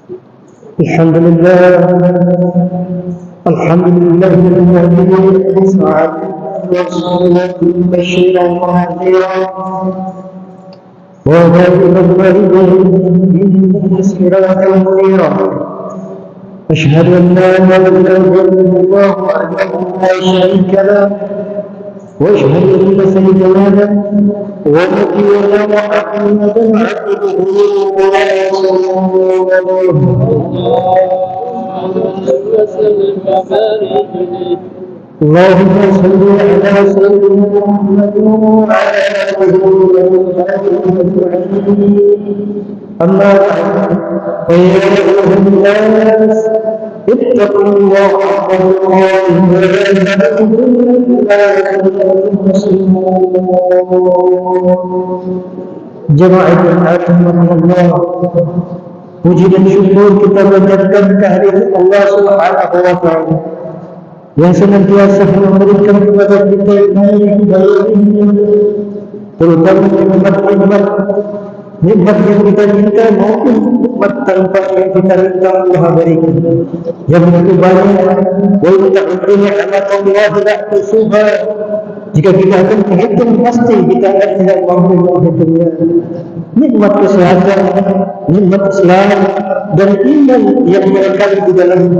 الحمد لله الذي سعد رسولا بشيرا ونذيرا وهاديا الوالدين صراطا منيرا. أشهد أن لا إله إلا الله وحده لا شريك له، وأشهد أن سيدنا ونبينا محمدا عبده ورسوله. اللهم صل على سيدنا محمد وعلى آله وصحبه أجمعين. أما بعد، فيا أيها الناس اتقوا الله حق تقاته ولا تموتن إلا وأنتم مسلمون. جماعة رحمكم الله. Puji dan syukur kita panjatkan kehadirat Allah Subhanahu wa Ta'ala yang senantiasa memberikan kepada kita hidayah, terutama nikmat yang kita minta maupun nikmat tanpa yang kita minta Allah berikan. Yang begitu banyak, wa in ta'uddu ni'matallahi la tuhsuha. Jika kita akan menghitung, pasti kita akan tidak mampu menghitungnya. Nikmat kesehatan, nikmat Islam, dan iman yang melekat di dalam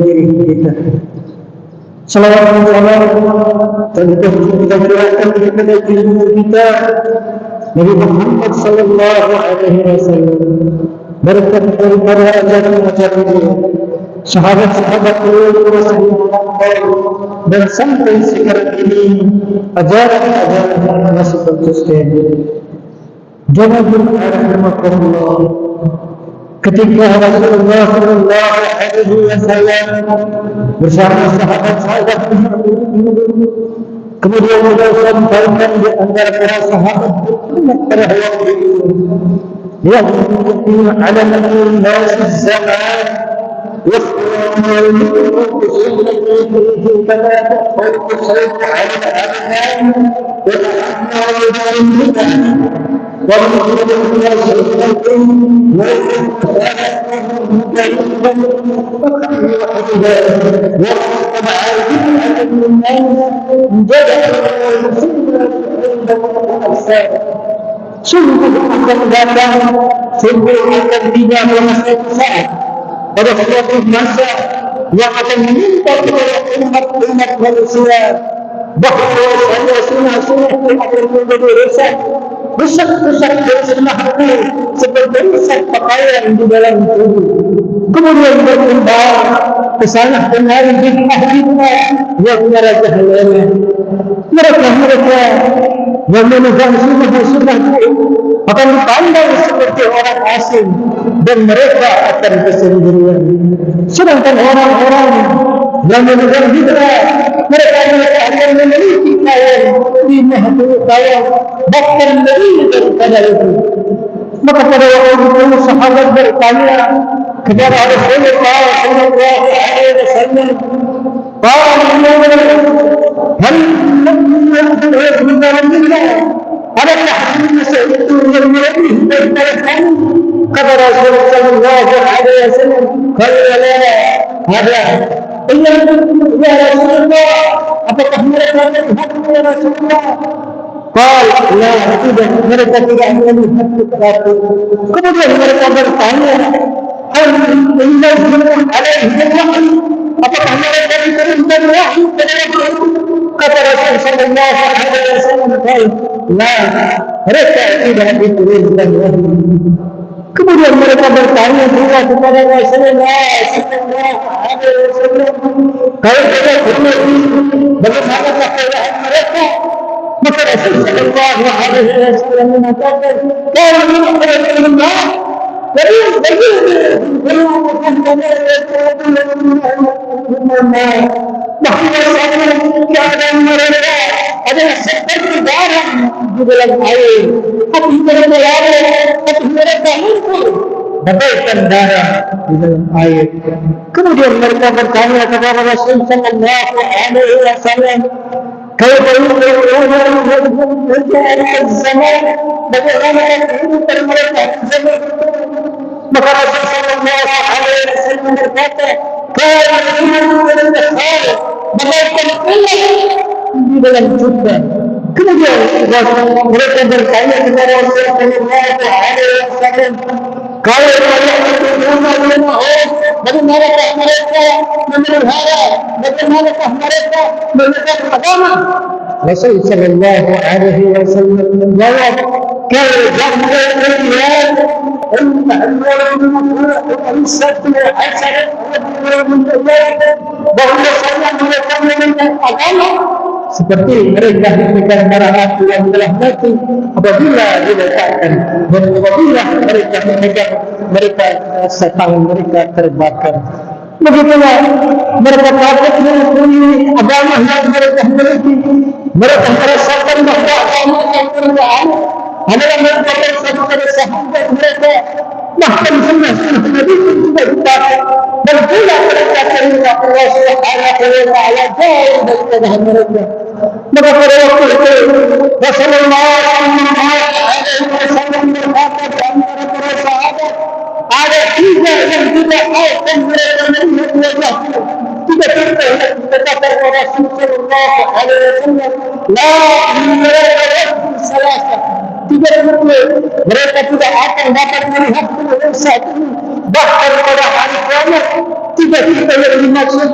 diri kita. Salawat dan salam tentu kita curahkan kepada junjungan kita Nabi Muhammad sallallahu alaihi wasallam. Berkat daripada ajaran-ajaran beliau, sahabat-sahabat beliau Rasulullah, dan sampai sekarang ini ajaran-ajaran yang masih konsisten. Jangan berharap ketika Rasulullah sallallahu alaihi wasallam bersama sahabat-sahabat, kemudian beliau sampaikan di antara para sahabat pada waktu itu, yang ala nas zaman واختيار المؤمن بسنته كما تحفظ الصوت على الأبناء وتحمل ذلك ومن الناس الحكم sungguh akan datang, sungguh akan tiba saat pada suatu masa yang akan meminta kepada umat manusia bahawa sunnah-sunnah yang akan menjadi rusak dari sunnah itu seperti rusak pakaian di dalam tubuh. Kemudian berkembang kesalahan dengan bid'ah yang merajalela. Mereka yang memegang sunnah itu akan dipandang seperti orang asing dan mereka akan bersendirian. Sedangkan orang-orang yang memegang bid'ah, mereka akan memiliki kawan, 50 kawan, bahkan lebih daripada itu. Maka pada waktu itu sahabat bertanya kepada Rasulullah sallallahu alaihi wasallam, adakah masa itu yang lebih daripada kamu? Kata Rasulullah sallallahu alaihi wasallam, "Qala la ada." Ya Rasulullah, apakah mereka melihat ya Rasulullah? Qala la, tidak, mereka tidak melihat sesuatu. Kemudian mereka bertanya, apakah mereka diberikan wahyu kepada itu? Kata Rasulullah sallallahu alaihi wasallam, la, mereka tidak diberikan wahyu. Kemudian mereka bertanya juga kepada Rasulullah sallallahu alaihi wasallam, kalau kita berdiri, bagaimanakah keadaan mereka? Maka Rasulullah sallallahu alaihi wasallam mengatakan, kalau Rasulullah jadi bahwasanya keadaan mereka adalah seperti garam di dalam air. Hati mereka larut, hati mereka muncul bagaikan darah di dalam air. Kemudian mereka bertanya kepada Rasulullah sallallahu alaihi wasallam, كيف يرجع الزمان bagaimana kehidupan mereka zaman itu. Maka Rasulullah sallallahu berkata, "Kalian berkhayal bagaikan ular di dalam jubah." Kemudian mereka bertanya kepada Rasulullah SAW, "Kalau kalian bagaimana mereka memelihara, bagaimanakah mereka menegak agama?" Rasul sallallahu alaihi wasallam menjawab, "Kalau jangan seperti mereka dipegang para hati yang telah mati apabila diletakkan, dan apabila mereka memegang mereka rasa tangan mereka terbakar. Begitulah mereka takut mengakui agama yang mereka miliki. Mereka merasakan bahawa agama yang mereka adalah merupakan satu dari sahabat mereka. Bahkan sunnah-sunnah Nabi pun juga dipakai. Dan pula mereka terima Allah Subhanahu wa Ta'ala jauh daripada mereka. Maka pada waktu itu Rasulullah SAW berkata di antara para sahabat, ada tiga yang tidak akan mereka melihat wajahnya. Tiga perkara yang dikatakan oleh Rasulullah SAW, la ilaha salasa. Tiga perkara mereka tidak akan dapat melihat saat ini. Bahkan pada hari kiamat, tiga perkara yang dimaksud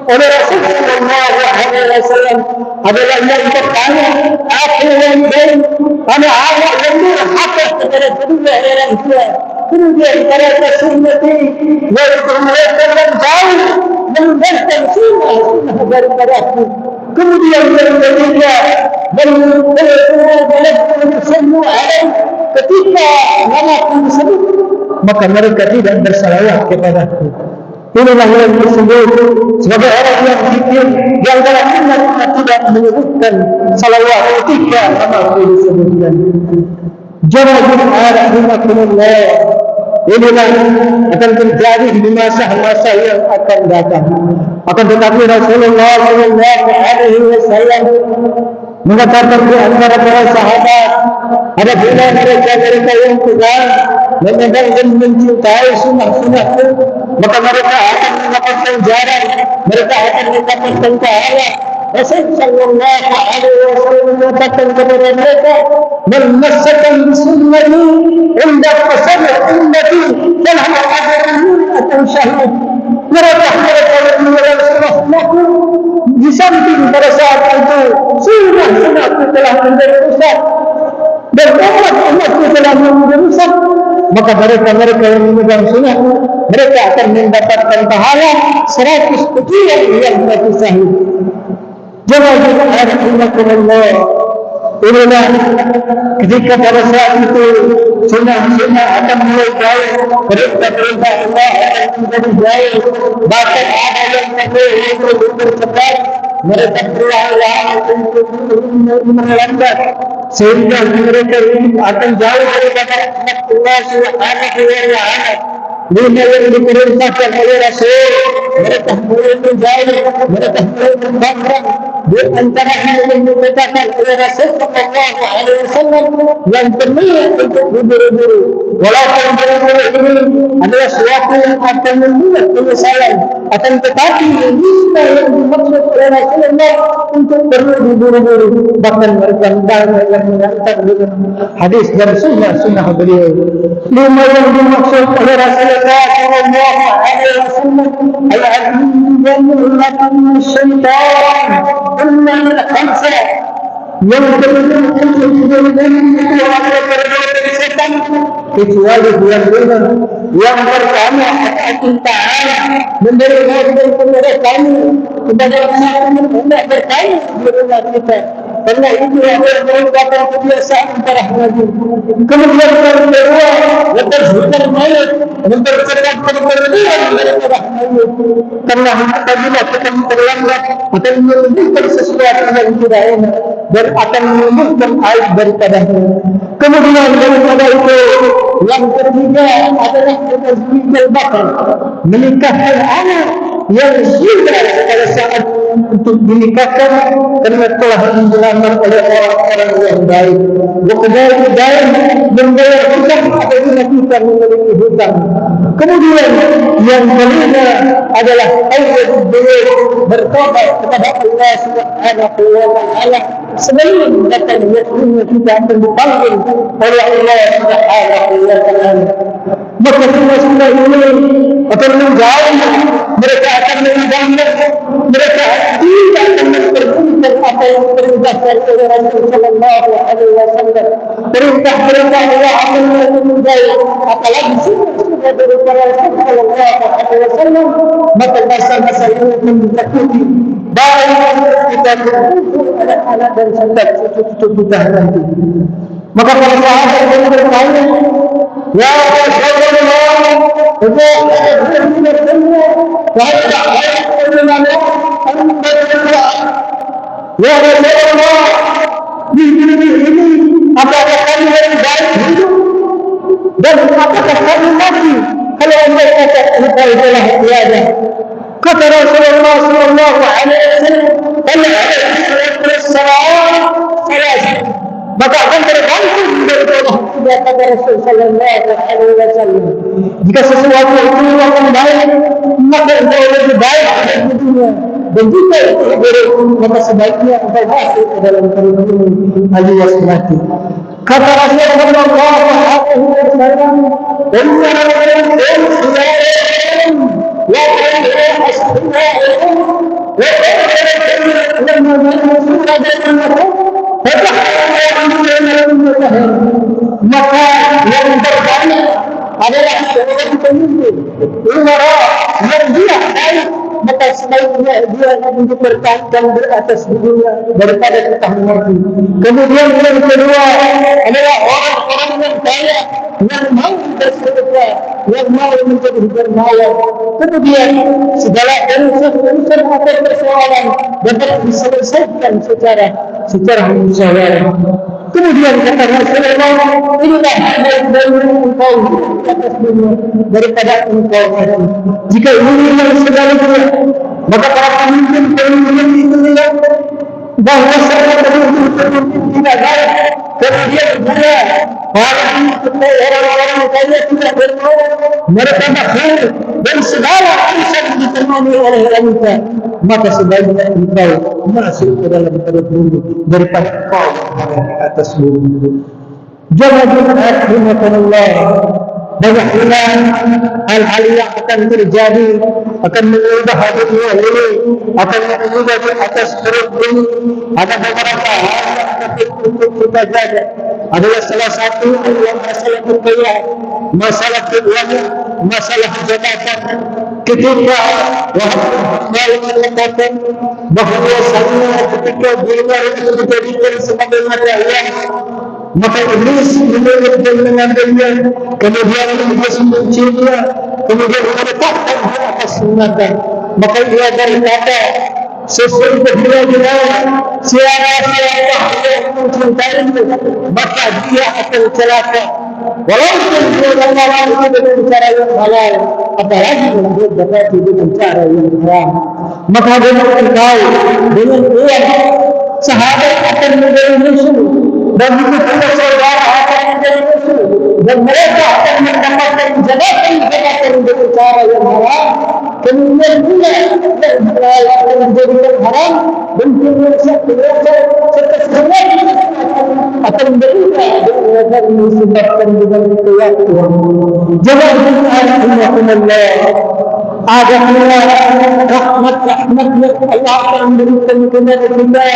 oleh Rasulullah SAW adalah yang pertama, akhir yang baik, anak anak yang durhaka kepada kedua orang tua. Kemudian mereka sunnati, yaitu mereka yang jauh meninggalkan sunnah daripada aku. Kemudian yang ketiga, menelpon semua orang ketika nama aku disebut, maka mereka tidak bersalawat kepada aku. Inilah yang disebut sebagai orang yang zikir yang dalam sunnah tidak menyebutkan salawat ketika nama aku disebutkan. Jangan rahimakumullah. Inilah akan terjadi di masa-masa yang akan datang. Akan tetapi Rasulullah SAW mengatakan di antara para sahabat, ada pula mereka yang pegang dan mencintai sunnah-sunnahku, maka mereka akan mendapatkan jarak, mereka akan mendapatkan pahala. Rasul sallallahu alaihi wasallam mengatakan kepada mereka, "Man massakan bisunnati inda fasada ummati falahu ajrun atau syahid." Mereka yang memelihara sunnahku di samping pada saat itu sunnah-sunnahku telah menjadi rusak dan umat-umatku telah menjadi rusak, maka mereka yang memegang sunnahku, mereka akan mendapatkan pahala 100 ujian yang mati syahid. Jangan Allah. Inilah ketika pada saat itu sunnah-sunnah akan mulai jauh, perintah-perintah Allah akan menjadi jauh. Bahkan ada yang cepat, mereka berlalu untuk melambat, sehingga mereka akan jauh daripada Allah Subhanahu wa Ta'ala. Lima yang diperintahkan oleh Rasul, mereka mulai menjauh, mereka mulai membangkang. Di antara yang dikatakan oleh Rasulullah SAW yang pernah untuk buru-buru. Walaupun buru-buru ini adalah sesuatu yang akan membuat penyesalan, akan tetapi lima yang dimaksud oleh Rasulullah untuk perlu buru-buru. Bahkan mereka yang mengantar dengan hadis dan sunnah beliau. Lima yang dimaksud oleh Rasulullah SAW al-'azim syaitan. Inna al-khamsa yang kemudian setan kecuali bulan bulan yang pertama adalah ta'ala memberi dan kepada kami kepada orang yang hendak bertanya di rumah kita, karena itu adalah merupakan kebiasaan para nabi. Kemudian yang kedua memperhutang mayat, mempercepat perburuan daripada mayat, karena apabila kita terlambat akan menimbulkan sesuatu yang tidak enak dan akan menimbulkan aib daripadanya. Kemudian daripada itu yang ketiga adalah tazwijul bakar, menikahkan anak yang sudah pada saat untuk dinikahkan karena telah dilamar oleh orang-orang yang baik. Kemudian membayar hutang apabila kita memiliki hutang. Kemudian yang kelima adalah bertobat kepada Allah Subhanahu wa taala sebelum datang waktunya kita akan dipanggil oleh Allah Subhanahu wa taala. Maka semua ini akan menjauh, mereka akan meninggalkan, mereka tidak akan memperhatikan apa yang diperintahkan oleh Rasul Sallallahu Alaihi Wasallam. Perintah-perintah Allah akan menjauh, apalagi sudah dari para Rasul Sallallahu Alaihi Wasallam. Maka masa-masa ini mendekati baik kita berkumpul anak-anak dan cucu-cucu kita nanti. Maka para sahabat yang bertanya, ya Rasulullah, ya Rasulullah, di dunia ini apakah kami lebih baik hidup dan apakah kami mati kalau anda kata engkau telah tiada? Kata Rasulullah sallallahu alaihi wasallam, maka akan tergantung daripada kata Rasul sallallahu alaihi wasallam. Jika sesuatu itu akan baik, maka engkau lebih baik di dunia. Dan jika itu buruk, maka sebaiknya engkau masuk ke dalam kerumunan alias mati. Kata Rasul sallallahu alaihi wasallam, maka yang terbaik adalah seorang pemimpin umara yang dia baik, maka sebaiknya dia akan dipertahankan di atas dunia daripada kita mati. Kemudian yang kedua adalah orang-orang yang kaya yang mau bersedekah, yang mau menjadi dermawan. Kemudian segala urusan atau persoalan dapat diselesaikan secara musyawarah. Kemudian kata Rasulullah, inilah yang engkau di atas dunia daripada engkau mati. Jika ini yang segalanya, maka para pemimpin itu bahawa pemimpin tidak baik. Kemudian juga orang-orang kaya tidak bermawan, mereka bakhil dan segala urusan ditemani oleh wanita. Maka sebaiknya engkau masuk ke dalam perut bumi daripada engkau di atas bumi. Jangan rahmatullah, banyaklah hal-hal yang akan terjadi, akan mengubah dunia ini, akan mengubah di atas perut bumi. Ada beberapa hal yang untuk kita jaga. Adalah salah satu adalah masalah kekayaan, masalah keuangan, masalah jabatan. Ketika wahai mengatakan bahawa ketika dunia itu dijadikan sebagai mata uang, maka iblis menurut dan mengambilnya, kemudian iblis menciumnya, kemudian meletakkan di atas sunatan. Maka ia berkata, sesungguhnya siapa yang mencintaimu, maka dia akan celaka. Walaupun dia melawan itu dengan cara yang halal, apalagi kalau dia dapat dengan cara yang haram. Maka dengan engkau, dengan uang, sahabat akan menjadi musuh, dan begitu pula saudara akan menjadi musuh, dan mereka akan mendapatkan jabatan dengan cara yang haram. Kemudian pula yang menjadikan haram, dan kemudian serta semuanya akan berubah dan disebabkan dengan keyakinan. Jangan Allah, ada pula rahmat yang Allah akan berikan kepada kita.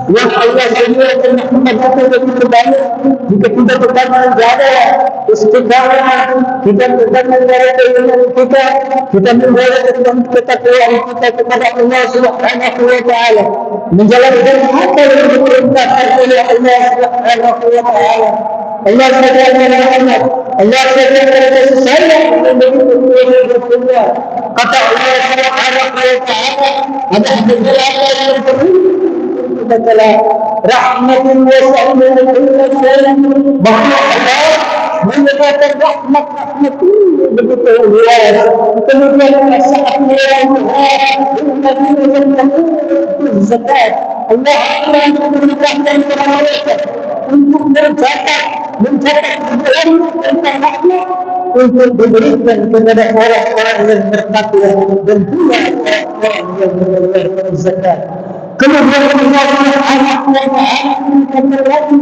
Yang Allah sediakan rahmat itu begitu banyak. Jika kita tetap menjaga istiqamah, kita tetap menjaga keimanan kita menjaga ketakwaan kita kepada Allah Subhanahu wa taala, menjalankan apa yang diperintahkan oleh Allah Subhanahu wa taala. Allah sediakan rahmat, Allah sediakan kasih sayang yang begitu besar. Kata Allah Subhanahu wa taala, ada beberapa yang perlu kita telah rahmatin wa sa'ilun kulla shay'in, bahawa Allah mendapatkan rahmat itu begitu luas. Kemudian saat Tuhan zakat, Allah akan memerintahkan kepada mereka untuk mencatat tentang rahmat untuk diberikan kepada orang-orang yang bertakwa dan pula orang yang mengeluarkan zakat. Kemudian Allah anak kata lagi,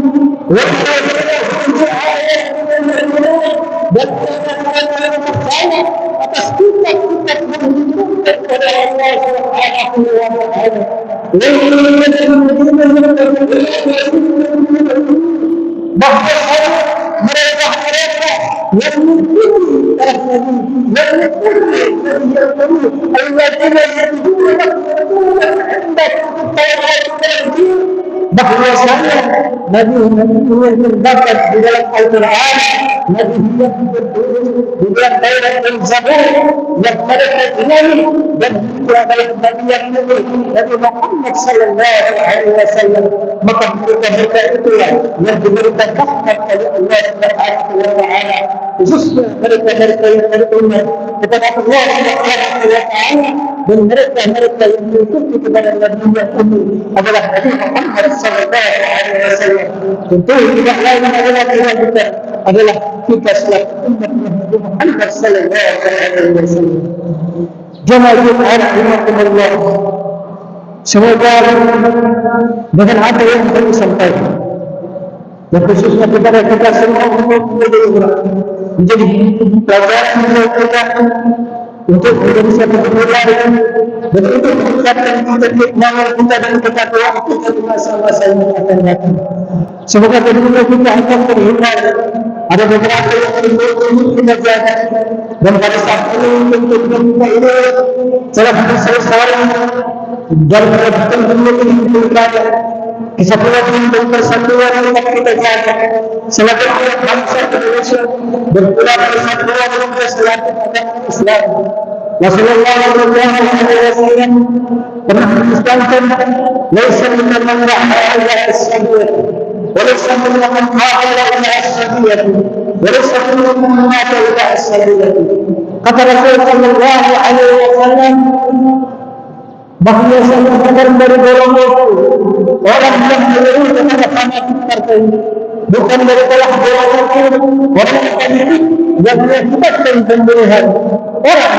dan percaya atas kitab-kitab yang dituntut oleh Allah Subhanahu wa Ta'ala. Bahwa mereka yang mengikuti Nabi, yang mengikuti bahwasanya Nabi yang terdapat di dalam Al-Quran, Nabi yang di dalam Taurat dan Zabur yang mereka imani, dan dia adalah Nabi yang Nabi Muhammad sallallahu alaihi wasallam. Maka mereka itulah yang diberikan rahmat oleh Allah Subhanahu wa Ta'ala, khususnya mereka yang beriman kepada Allah Subhanahu wa Ta'ala, dan mereka yang mengikuti kepada Nabi yang adalah Nabi Muhammad sallallahu alaihi wasallam. Tentu tidak lain adalah kita selaku umat Nabi Muhammad sallallahu alaihi wasallam. Jemaah Allah, semoga dengan apa yang kami sampaikan, dan khususnya kepada kita semua menjadi pelajaran kita untuk menjadi satu pelajaran dan untuk meningkatkan kita keimanan kita dan ketakwaan kita di masa-masa yang akan datang. Semoga kita akan terhindar ada beberapa yang kita jaga, dan pada saat ini untuk kita ini salah seorang dan melakukan pemilihan kesatuan dan persatuan yang kita jaga selaku anak bangsa Indonesia berpulang persatuan dan kesatuan agama Islam. Rasulullah SAW pernah menyebutkan, "Laisa minna man ra'a ila as-sabiyyah, wa laisa minna man qala ila as-sabiyyah, wa laisa minna man mata ila as-sabiyyah." Kata Rasulullah SAW, bahwasanya bukan dari golongan itu orang yang menyeru kepada fanatik partai, bukan dari golongan itu orang yang mengakibatkan pembunuhan orang,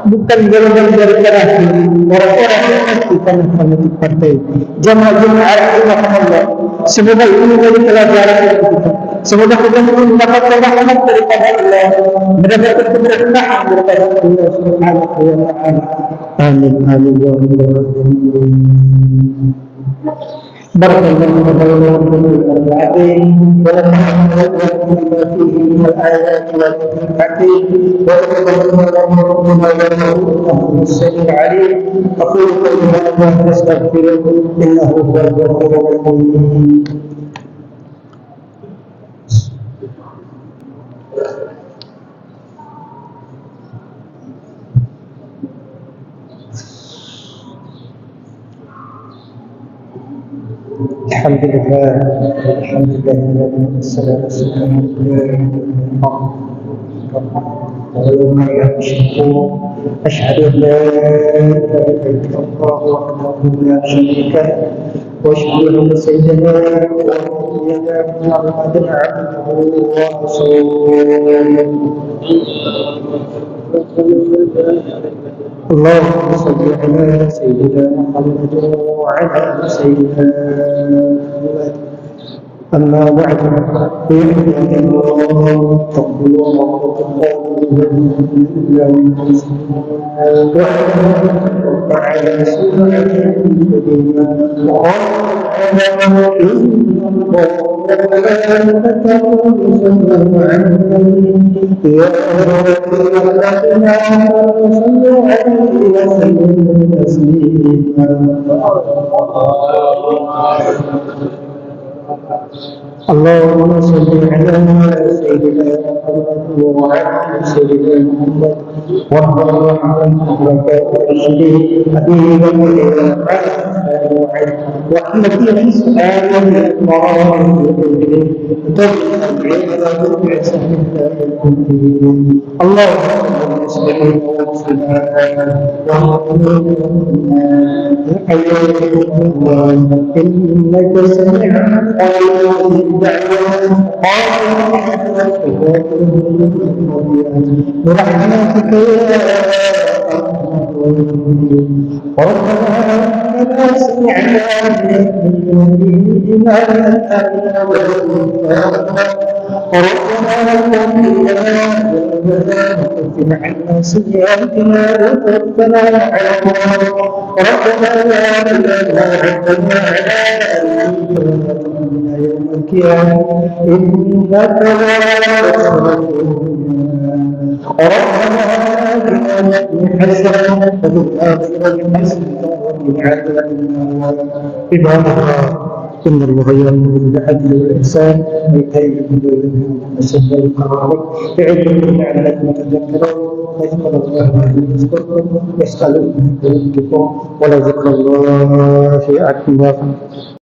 bukan golongan dari kerafi orang-orang yang melakukan fanatik partai. Jemaah Allah, semoga ini menjadi pelajaran kita. Semoga kita mendapatkan rahmat daripada Allah, mendapatkan keberkahan daripada Allah Subhanahu wa Ta'ala. Amin amin ya rabbal alamin. Barakallahu fiikum wa Alhamdulillah, wassalatu wassalamu أشهد أن لا إله إلا الله وحده لا شريك له وأشهد أن سيدنا ونبينا محمدا عبده ورسوله. اللهم صل على سيدنا محمد وعلى آل سيدنا محمد. أما بعد فإن الله تقبل وعلى سنة نبينا اللهم صل على سيدنا محمد وعلى سيدنا محمد وارض عن خلفاء الراشدين ابي بكر وعن في سؤال الله اللهم صل إنك سميع برحمتك يا ربنا لا سمعنا بما ربنا عنا سيئاتنا وتوفنا ربنا لا ربنا يوم القيامة إنك لا ربنا حسنة وفي الآخرة حسنة وقنا عذاب النار عباد الله إن الله يأمر بالعدل والإحسان وإيتاء ذي القربى وينهى عن القرار يعظكم لعلكم تذكرون يذكر الله يذكركم يسألكم من فضلكم ولذكر الله أكبر